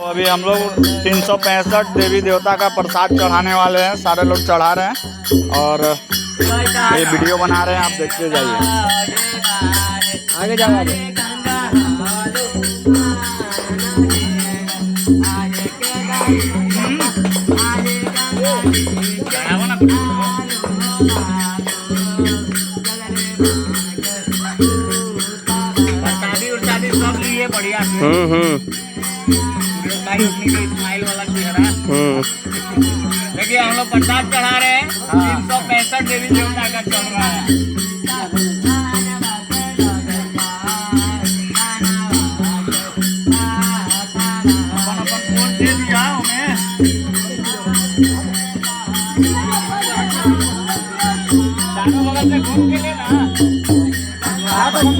तो अभी हम लोग 365 देवी देवता का प्रसाद चढ़ाने वाले हैं। सारे लोग चढ़ा रहे हैं और ये वीडियो बना रहे हैं, आप देखते जाइए। आगे जाओ आगे। बढ़िया स्माइल वाला चेहरा। देखिए हम लोग प्रसाद चढ़ा रहे हैं। 365 देवी देवता का चल रहा है। चारों बगल से घूम के लेना। अब एक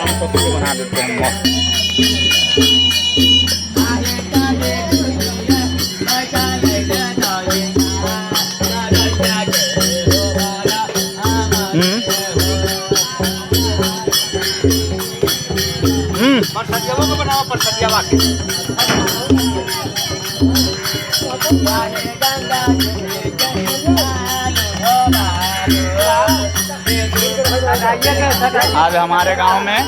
हम तो बना देते हैं मस्त। परसदियावा को बनाओ, परसदियावा के। आज हमारे गांव में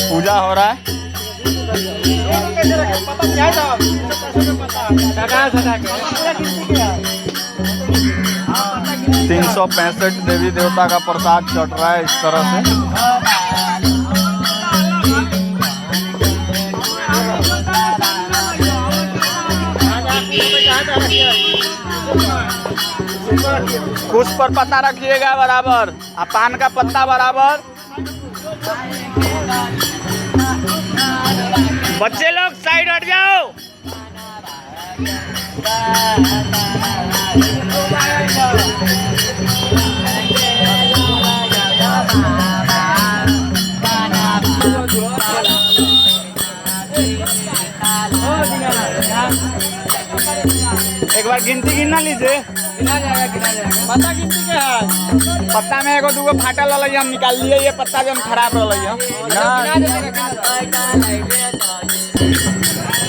पूजा हो रहा है। 365 देवी देवता का प्रसाद चढ़ रहा है इस तरह से। कुछ पर पत्ता रखिएगा बराबर, और पान का पत्ता बराबर। बच्चे लोग साइड हट जाओ। एक बार गिनती गिनना लीजिए। गिना जाएगा। पता गिनती के है। पत्ता में एगो दूगो फाटल रही, हम निकाल लिए। ये पत्ता जो खराब रही है।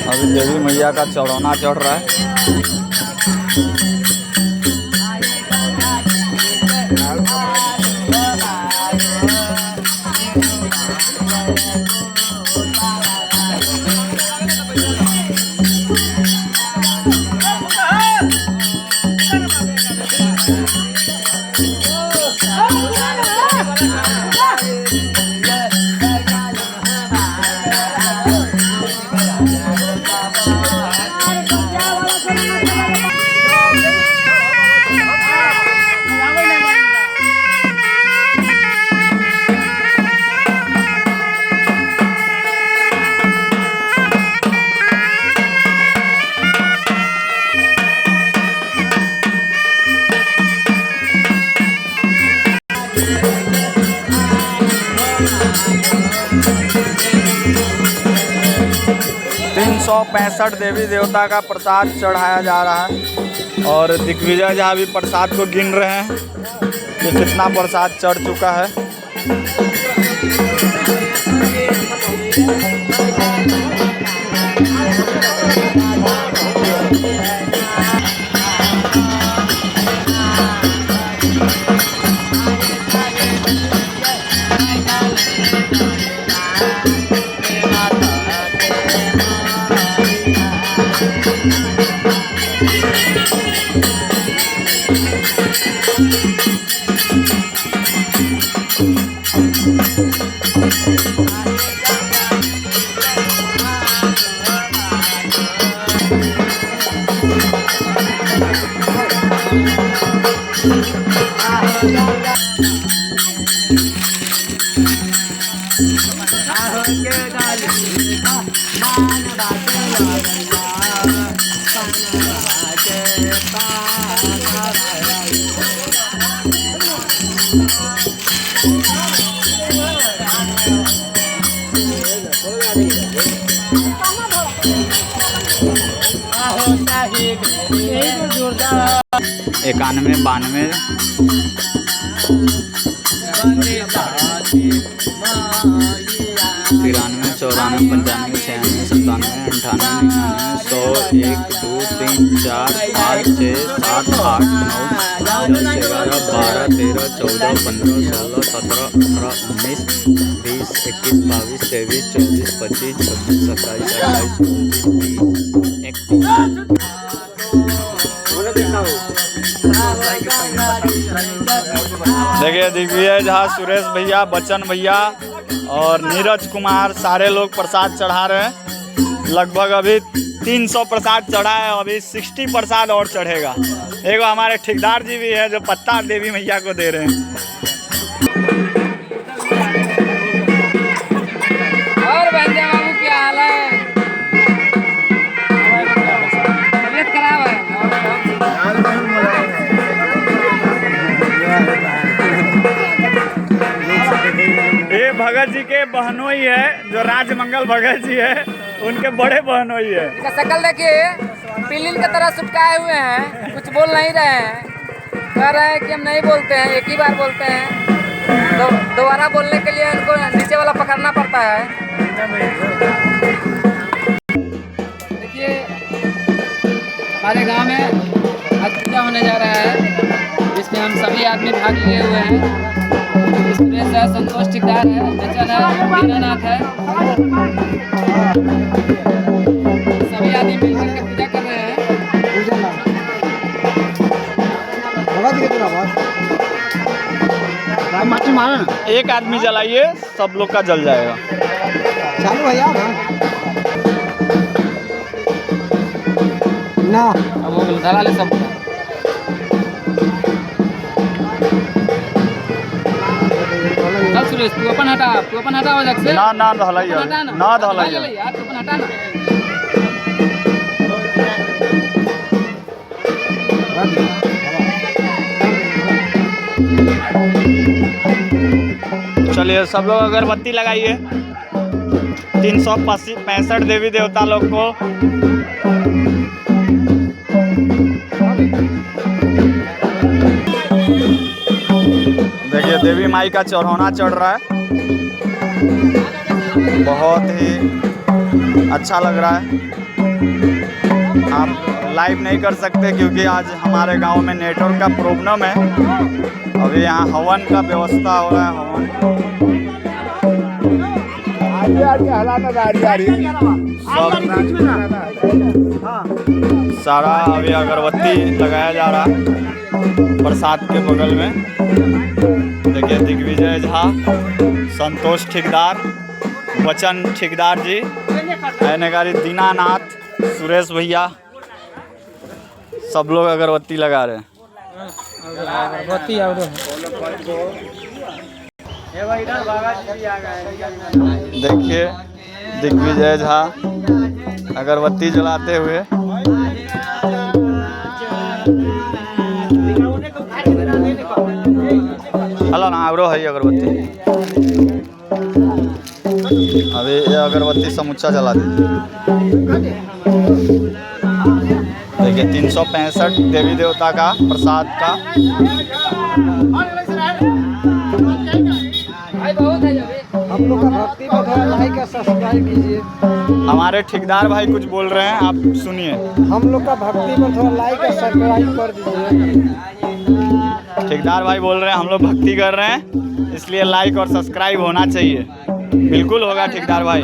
अभी देवी मैया का चढ़ौना चढ़ रहा है। सौ 65 देवी देवता का प्रसाद चढ़ाया जा रहा है और दिग्विजय जहाँ भी प्रसाद को गिन रहे हैं कि कितना प्रसाद चढ़ चुका है। जोरदार 91, 92, 93, 94, 95, 96, 97, 98, 99, 100, 1, 2, 3, 4, 5, 6, 7, 8, 9, 10, 11, 12, 13, 14, 15, 16, 17, 18, 19, 20, 21, 22, 23, 24, 25, 26, 27, 28, 29, 30, 31। देखिए दिग्विजय झा, सुरेश भैया, बच्चन भैया और नीरज कुमार सारे लोग प्रसाद चढ़ा रहे हैं। लगभग अभी 300 प्रसाद चढ़ा है, अभी 60 प्रसाद और चढ़ेगा। एक हमारे ठेकेदार जी भी है जो पत्ता देवी मैया को दे रहे हैं। और बंदे बाबू क्या हाल है? तबीयत खराब है। ये भगत जी के बहनोई है, जो राजमंगल भगत जी है उनके बड़े बहनोई है। इनका शक्ल देखिए, पिलिन की तरह सुटकाए हुए हैं, कुछ बोल नहीं रहे हैं। कह रहे हैं कि हम नहीं बोलते हैं, एक ही बार बोलते हैं। दोबारा बोलने के लिए उनको नीचे वाला पकड़ना पड़ता है। देखिए हमारे गांव में आज पूजा होने जा रहा है, जिसमें हम सभी आदमी भाग लिए हुए हैं। सुरेश है, संतोष ठेकेदार है, बच्चन है, दीनानाथ है, सभी आदमी मिलकर के पूजा कर रहे हैं। एक आदमी जलाइए, सब लोग का जल जाएगा। चालू है यार ना, अब वो धरा ले सब। चल सुरेश, तू अपन हटा हो जग से। ना धलाइए, ना धलाइए। यार तू अपन हटा ना। चलिए सब लोग अगरबत्ती लगाइए। 365 देवी देवता लोग को देखिए देवी माई का चढ़ौना चढ़ रहा है, बहुत ही अच्छा लग रहा है। आप लाइव नहीं कर सकते क्योंकि आज हमारे गांव में नेटवर्क का प्रॉब्लम है। अभी यहाँ हवन का व्यवस्था हो रहा है। हवन सारा अभी अगरबत्ती लगाया जा रहा है प्रसाद के बगल में। देखिए दिग्विजय झा, संतोष ठेकेदार, बच्चन ठेकेदार जी, ऐनेगारी दीनानाथ, सुरेश भैया, सब लोग अगरबत्ती लगा रहे हैं। देखिए दिग्विजय झा अगरबत्ती जलाते हुए। हेलो ना आग्रो है अगरबत्ती। अभी ये अगरबत्ती समुच्चा जला दीजिए। देखिए 365 देवी देवता का प्रसाद का। हम लोग का भक्ति में थोड़ा लाइक और सब्सक्राइब कीजिए। हमारे ठेकेदार भाई कुछ बोल रहे हैं, आप सुनिए। हम लोग का भक्ति में थोड़ा लाइक और सब्सक्राइब कर दीजिए। ठेकेदार भाई बोल रहे हैं हम लोग भक्ति कर रहे हैं, इसलिए लाइक और सब्सक्राइब होना चाहिए। बिल्कुल होगा ठेकेदार भाई।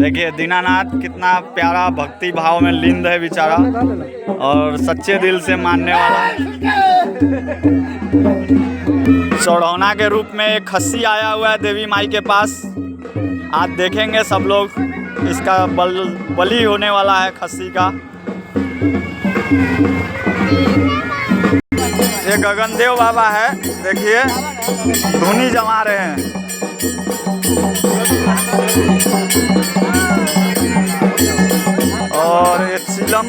देखिए दीनानाथ कितना प्यारा भक्ति भाव में लीन है बेचारा, और सच्चे दिल से मानने वाला। चढ़ौना के रूप में एक खस्सी आया हुआ है देवी माई के पास। आज देखेंगे सब लोग, इसका बलि होने वाला है खस्सी का। ये गगनदेव बाबा है, देखिए धुनी जमा रहे हैं। और ये चिलम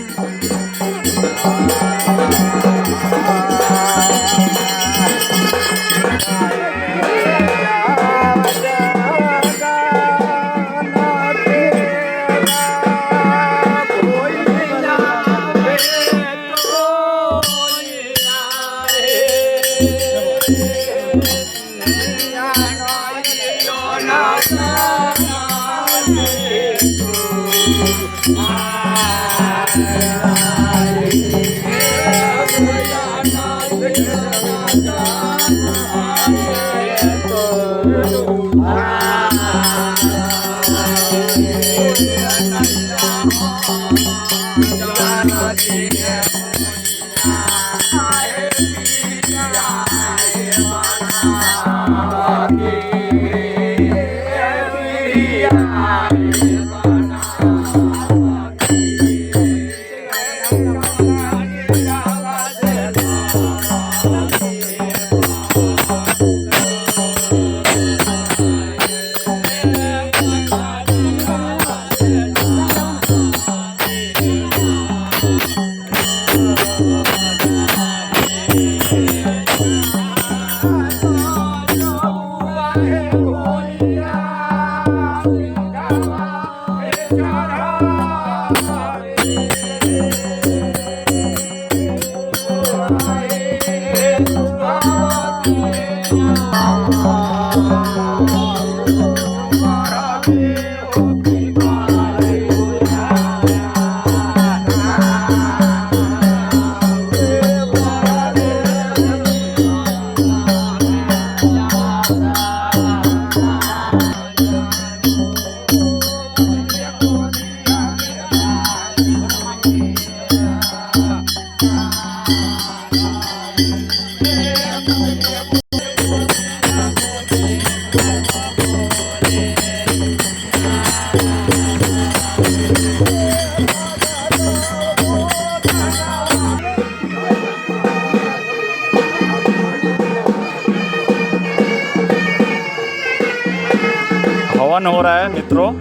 हवन हो रहा है मित्रों।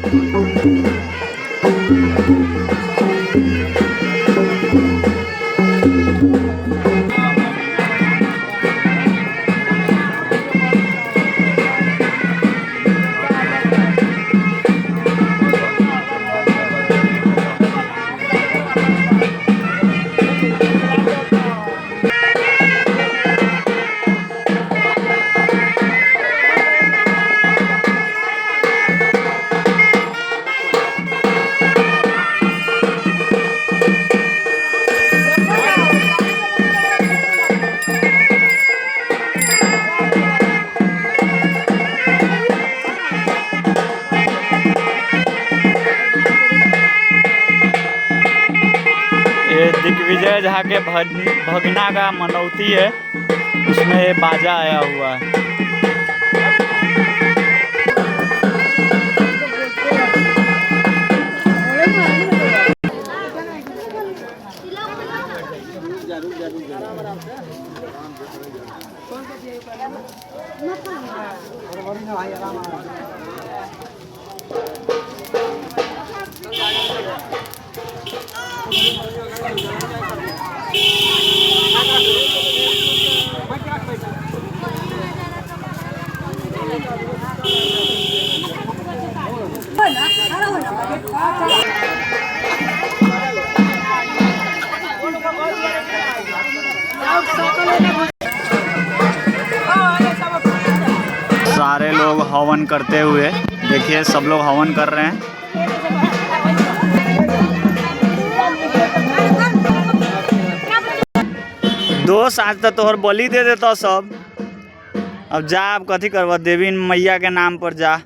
दिग्विजय झा के भगना का मनौती है, उसमें ये बाजा आया हुआ है। सारे लोग हवन करते हुए देखिए, सब लोग हवन कर रहे हैं। दोस्त आज तो तोहर बलि दे देता सब। अब जा, अब कथी करवा, देवी मैया के नाम पर जा।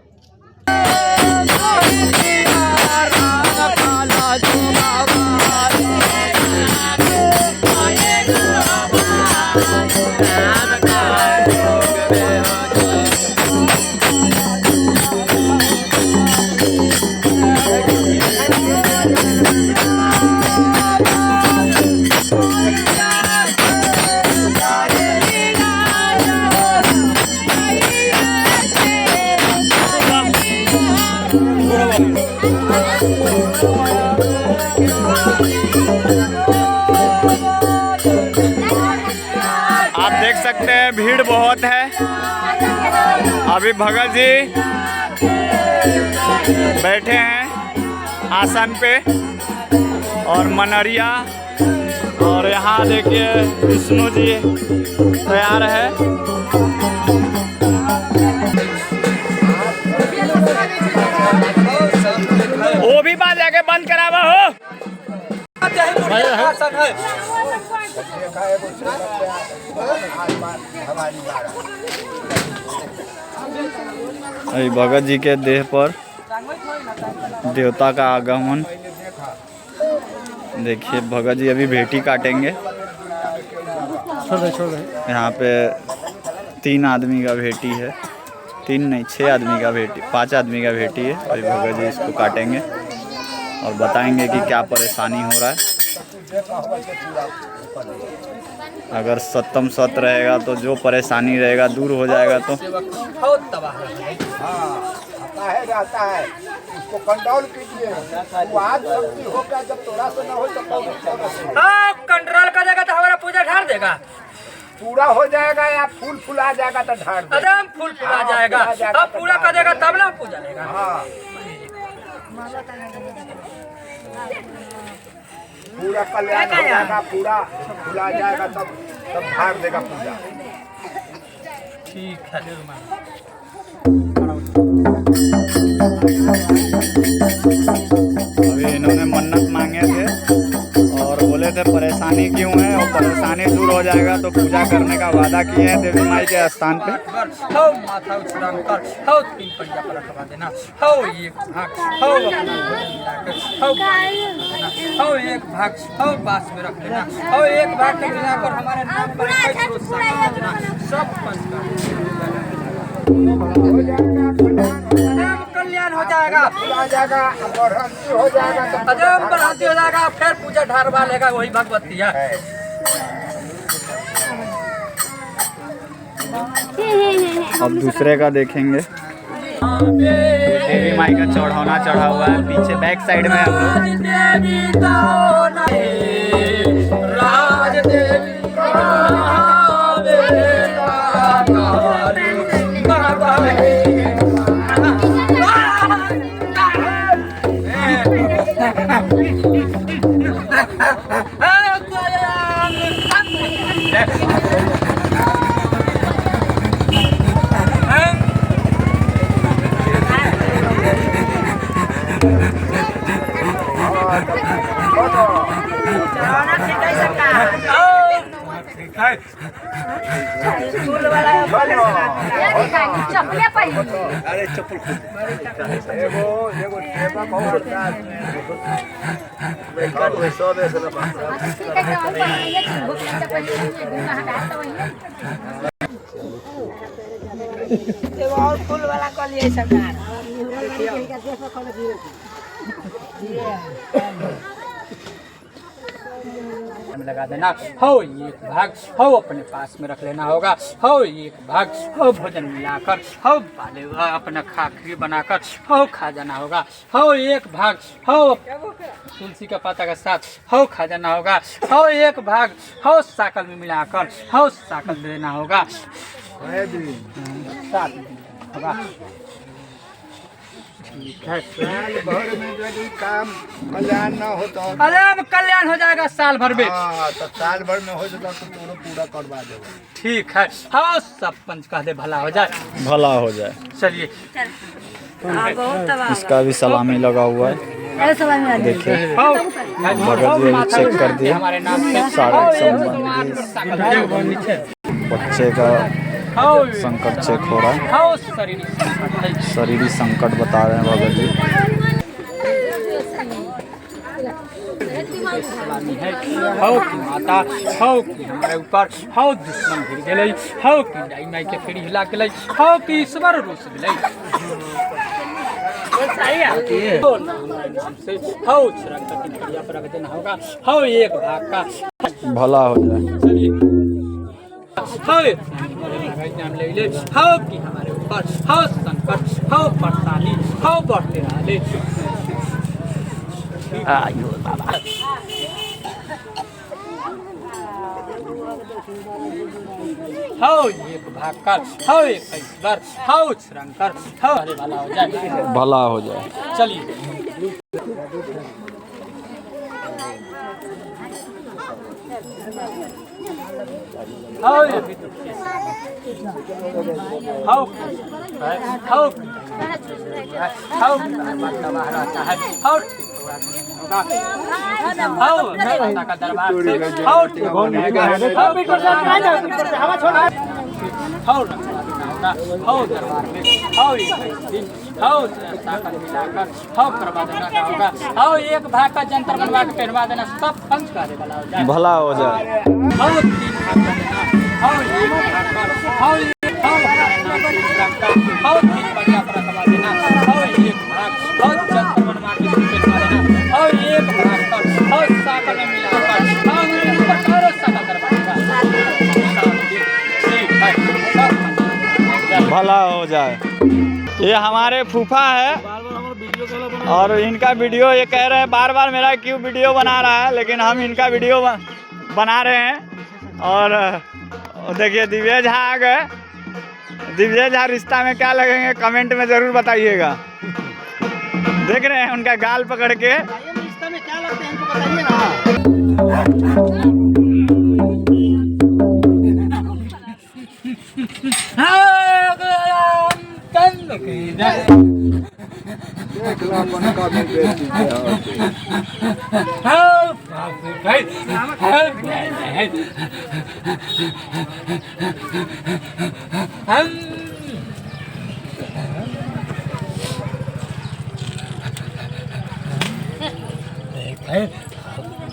आप देख सकते हैं भीड़ बहुत है। अभी भगत जी बैठे हैं आसन पे और मनरिया, और यहाँ देखिए विष्णु जी तैयार है। अभी भगत जी के देह पर देवता का आगमन। देखिए भगत जी अभी भेटी काटेंगे। यहाँ पे 3 आदमी का भेटी है, 3 नहीं 6 आदमी का भेटी, 5 आदमी का भेटी है। अभी भगत जी इसको काटेंगे और बताएंगे कि क्या परेशानी हो रहा है। अगर सत्यम सत्य रहेगा तो जो परेशानी रहेगा दूर हो जाएगा। तो रहता है उसको कंट्रोल कीजिए। वो आज शक्ति होगा जब थोड़ा सा ना हो तो कंट्रोल करेगा तो हमारा पूजा ढार देगा, पूरा हो जाएगा या फूल फूल आ जाएगा तो ढार देगा। एकदम फूल फूल आ जाएगा। अब पूरा कर देगा तब ना पूजा लेगा। हाँ पूरा कल्याण हो जाएगा, पूरा फूल आ जाएगा तब ढार देगा पूजा। ठीक है। अभी इन्होंने मन्नत मांगे थे और बोले थे परेशानी क्यों है, और परेशानी दूर हो जाएगा तो पूजा करने का वादा किए हैं देवी माई के स्थान पे। हो माथा उछराम कर, हो 3 पंजा पर रखवा देना, हो एक भाग, हो अपना भोजन मिलाकर, हो एक भाग, हो बास में रख लेना, हो एक भाग के मिलाकर हमारे नाम पर देना। सब कल्याण हो जाएगा, आ जाएगा, बढ़ंती हो जाएगा, अजम बढ़ंती हो जाएगा। फिर पूजा ढारवा लेगा वही भगवती है। अब दूसरे का देखेंगे। देवी माई का चढ़ौना चढ़ा हुआ है पीछे बैक साइड में हम अरे चप्पल और फूल वाला कर लिए सरकार लगा देना। हो एक भाग, हो अपने पास में रख लेना होगा। हो एक भाग, हो भोजन मिलाकर, हो बाले अपना खाखरी बनाकर, हो खा जाना होगा। हो एक भाग, हो तुलसी का पत्ता के साथ, हो खा जाना होगा। हो एक भाग, हो साकल में मिलाकर, हो साकल देना होगा। साथ होगा। साल भर में यदि काम कल्याण न हो तो अरे अब कल्याण हो जाएगा साल भर में। तो साल भर में हो जाएगा तो पूरा करवा देगा। ठीक है। हाँ सब पंच कह दे भला हो जाए, भला हो जाए। चलिए इसका भी सलामी लगा हुआ है। देखिए भगत जी चेक कर दिया हमारे नाम से सारे संबंधी बच्चे का संकट चेक हो रहा है। शरीरी संकट बता रहे हैं भगत जी। हो कि माता, हो कि हमारे ऊपर, हो दुश्मन गिर गए, हो कि दाई माई के फेरी हिला गेलै, हो कि ईश्वर रूस गेलै। हो छरंग का पर रख देना होगा। हो एक भाग का भला हो जाए। चलिए नाम ले ले। हो कि हमारे ऊपर, हो संकट, हो परेशानी, हो बढ़ते रहे। हो एक भाग कर, हो एक ईश्वर, हो शंकर, हो अरे भला हो जाए, भला हो जाए। चलिए हो ये भी हो हो हो रहता है। हो होगा हाउ माता का दरबार से हाउ हो जाएगा हाउ बिल्कुल हवा छोड़ा हाउ होगा हाउ दरबार में हाउ दिन हाउ ताकत मिलाकर हाउ करवा देना का होगा हाउ एक भाग का जंतर बनवा के पहनवा देना सब पंच करे वाला हो जाए भला हो जाए। हाउ तीन भाग का देना हाउ एक भाग का हाउ हाउ तीन बढ़िया पर करवा देना हाउ एक भाग हाउ जंतर बनवा के पहनवा देना हाउ एक भाग पर हाउ साकर में मिलाकर हाउ एक प्रकार साकर करवा देगा ठीक है सब भला हो जाए। ये हमारे फूफा है और इनका वीडियो ये कह रहे हैं बार बार मेरा क्यों वीडियो बना रहा है, लेकिन हम इनका वीडियो बना रहे हैं। और देखिए दिव्य झा आ गए। दिव्य झा रिश्ता में क्या लगेंगे कमेंट में ज़रूर बताइएगा। देख रहे हैं उनका गाल पकड़ के। रिश्ता में क्या लगते हैं हमको बताइए ना।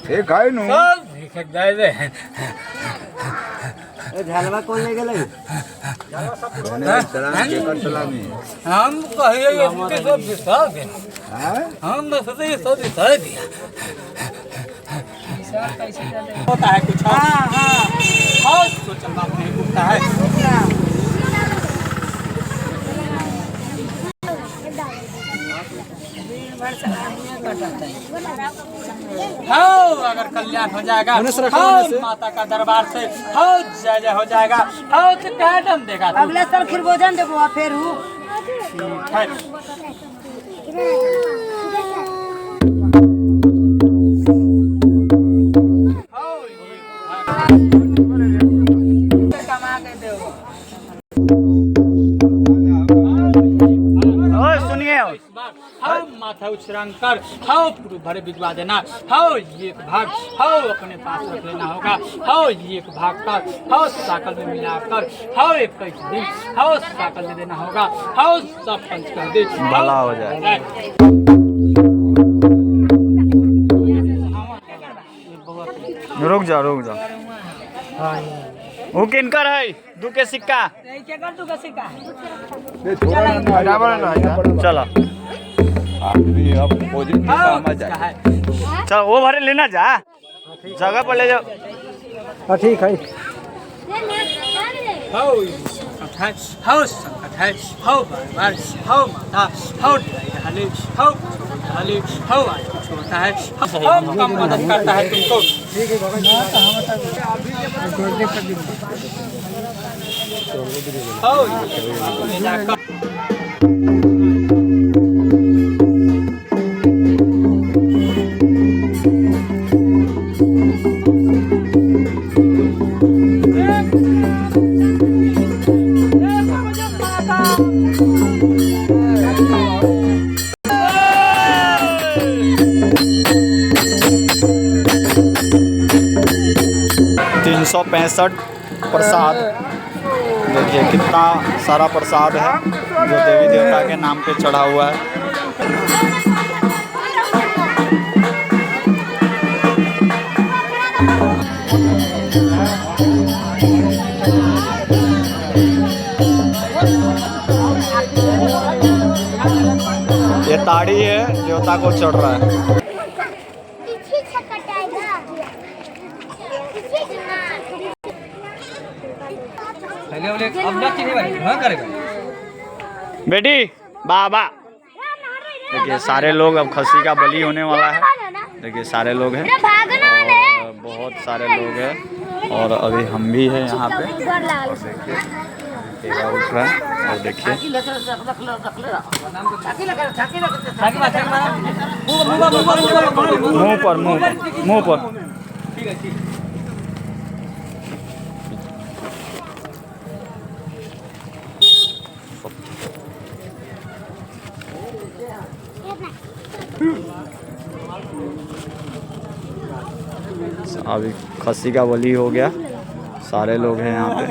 एक है नु झलवा कौन ले गए? सलामी हम कहिए इसके सब विश्वास है हम बस ये सब विश्वास दिया होता है कुछ हाँ बहुत सोचल बात नहीं होता है हाँ अगर कल्याण हो जाएगा हाँ माता का दरबार से हाँ जय जय हो जाएगा हाँ तो क्या दम देगा अगले साल फिर भोजन देबो फिर हूँ ठीक है हाउ माथा उछरांग कर हाउ पूरे भरे भिजवा देना हाउ एक भाग हाउ अपने पास रख लेना होगा हाउ एक भाग का हाउ साकल में मिलाकर हाउ 21 दिन हाउ साकल में देना होगा हाउ सब पंच कर दे भला हो जाए। रुक जाओ वो किनकर है दू के सिक्का चलो चलो वो भरे लेना जा जगह पर ले जाओ। ठीक है। हाउ संकट है हाउ बार हाउ माता हाउ ढाले हाउ आज कुछ होता है हाउ कम मदद करता है तुमको हाउ प्रसाद देखिए कितना सारा प्रसाद है जो देवी देवता के नाम पे चढ़ा हुआ है। ये ताड़ी है देवता को चढ़ रहा है। बेटी बाबा देखिए सारे लोग अब खस्सी का बलि होने वाला है। देखिए सारे लोग हैं और बहुत सारे लोग हैं और अभी हम भी हैं यहाँ पे। और देखिए टीका उठ रहा है और देखिए मुंह पर अभी खस्सी का बलि हो गया, सारे लोग हैं यहाँ पे।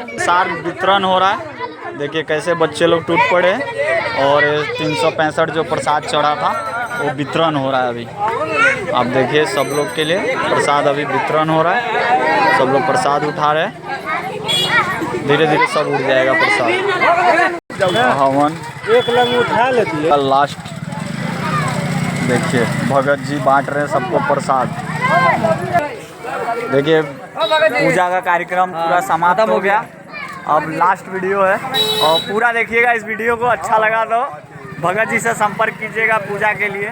प्रसाद वितरण हो रहा है, देखिए कैसे बच्चे लोग टूट पड़े और 365 जो प्रसाद चढ़ा था वो वितरण हो रहा है अभी। आप देखिए सब लोग के लिए प्रसाद अभी वितरण हो रहा है, सब लोग प्रसाद उठा रहे हैं, धीरे धीरे सब उठ जाएगा प्रसाद। हवन एक लंग उठा लेती है। लास्ट देखिए भगत जी बांट रहे हैं सबको प्रसाद। देखिए पूजा का कार्यक्रम पूरा समाप्त हो गया, अब लास्ट वीडियो है और पूरा देखिएगा इस वीडियो को। अच्छा लगा तो भगत जी से संपर्क कीजिएगा पूजा के लिए।